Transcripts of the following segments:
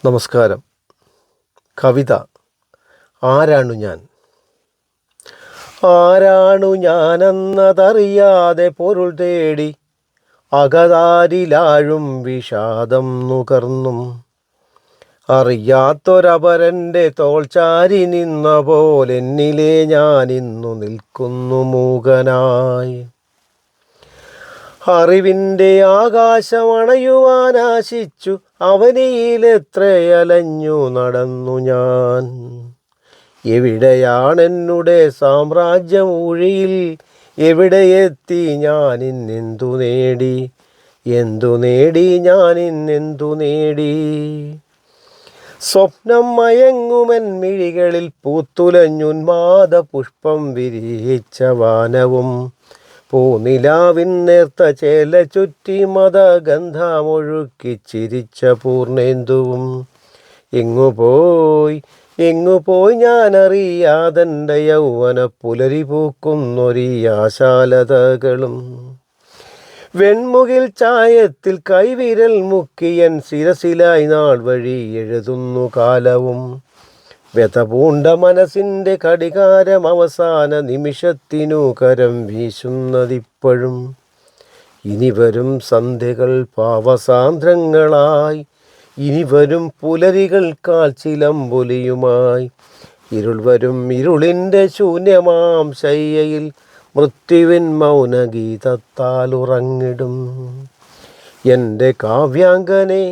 നമസ്കാരം. കവിത ആരാണു ഞാൻ. ആരാണു ഞാനെന്നതറിയാതെ പൊരുൾ തേടി അകതാരിലാഴും വിഷാദം നുകർന്നും അറിയാത്തൊരപരൻ്റെ തോൾച്ചാരി നിന്ന പോലെന്നിലെ ഞാനിന്നു നിൽക്കുന്നു മൂകനായി. അറിവിൻ്റെ ആകാശമണയുവാനാശിച്ചു അവനിയിലെത്രയലഞ്ഞു നടന്നു ഞാൻ. എവിടെയാണെന്നുടെ സാമ്രാജ്യം ഊഴിയിൽ, എവിടെയെത്തി ഞാനിന്നെന്തു നേടി, എന്തു നേടി ഞാനിന്നെന്തു നേടി. സ്വപ്നം മയങ്ങുമെൻ മിഴികളിൽ പൂത്തുലഞ്ഞുന്മാദ പുഷ്പം വിരിയിച്ച വാനവും പൂനിലാവിൻ നേർത്ത ചേല ചുറ്റി മതഗന്ധമൊഴുക്കി ചിരിച്ച പൂർണേന്ദുവും എങ്ങുപോയി ഞാനറിയാതെൻ്റെ യൗവന പുലരി പൂക്കുന്നൊരീ ആശാലതകളും. വെൺമുകിൽ ചായത്തിൽ കൈവിരൽ മുക്കിയൻ ശിരസിലായി നാൾ വഴി എഴുതുന്നു കാലവും. വ്യതപൂണ്ട മനസ്സിൻ്റെ കടികാരം അവസാന നിമിഷത്തിനു കരം വീശുന്നതിപ്പോഴും. ഇനി വരും സന്ധ്യകൾ പാവസാന്ദ്രങ്ങളായി, ഇനി വരും പുലരികൾ കാൽച്ചിലമ്പൊലിയുമായി. ഇരുൾ വരും ഇരുളിൻ്റെ ശൂന്യമാം ശയ്യയിൽ മൃത്യുവിൻ മൗനഗീതത്താൽ ഉറങ്ങിടും. എൻ്റെ കാവ്യാംഗനെ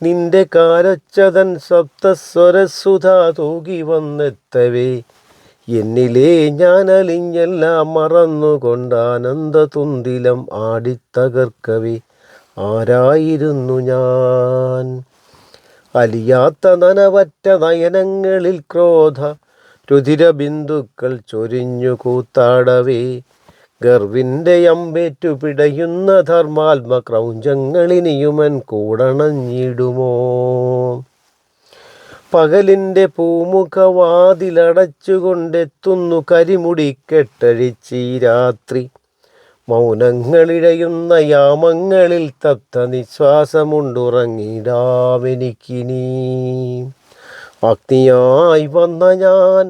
നിന്റെ കാലൊച്ചതൻ സപ്തസ്വരസുധ തൂകി വന്നെത്തവേ, എന്നിലേ ഞാനലിഞ്ഞെല്ലാം മറന്നുകൊണ്ടാനന്ദതുന്തിലം ആടിത്തകർക്കവേ. ആരായിരുന്നു ഞാൻ. അലിയാത്ത നനവറ്റ നയനങ്ങളിൽ ക്രോധ രുധിരബിന്ദുക്കൾ ചൊരിഞ്ഞു കൂത്താടവേ. ഗർവിൻ്റെ അമ്പേറ്റു പിടയുന്ന ധർമാത്മ ക്രൗഞ്ചങ്ങളിനിയുമൻ കൂടണഞ്ഞിടുമോ. പകലിൻ്റെ പൂമുഖവാതിലടച്ചുകൊണ്ടെത്തുന്നു കരിമുടിക്കെട്ടഴിച്ചീ രാത്രി. മൗനങ്ങളിഴയുന്ന യാമങ്ങളിൽ തത്ത നിശ്വാസമുണ്ടുറങ്ങിടാമെനിക്കിനി. അഗ്നിയായി വന്ന ഞാൻ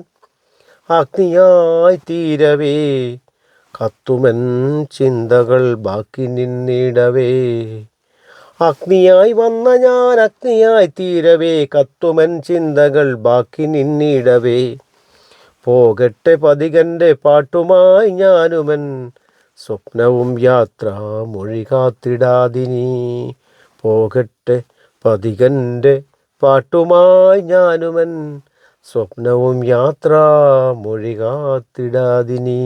അഗ്നിയായി തീരവേ, കത്തുമെൻ ചിന്തകൾ ബാക്കി നിന്നിടവേ. അഗ്നിയായി വന്ന ഞാൻ അഗ്നിയായി തീരവേ, കത്തുമെൻ ചിന്തകൾ ബാക്കി നിന്നിടവേ. പോകട്ടെ പതികൻ്റെ പാട്ടുമായി ഞാനുമൻ സ്വപ്നവും യാത്ര മൊഴി കാത്തിടാതിനി. പോകട്ടെ പതികൻ്റെ പാട്ടുമായി ഞാനുമൻ സ്വപ്നവും യാത്ര മൊഴി കാത്തിടാതിനി.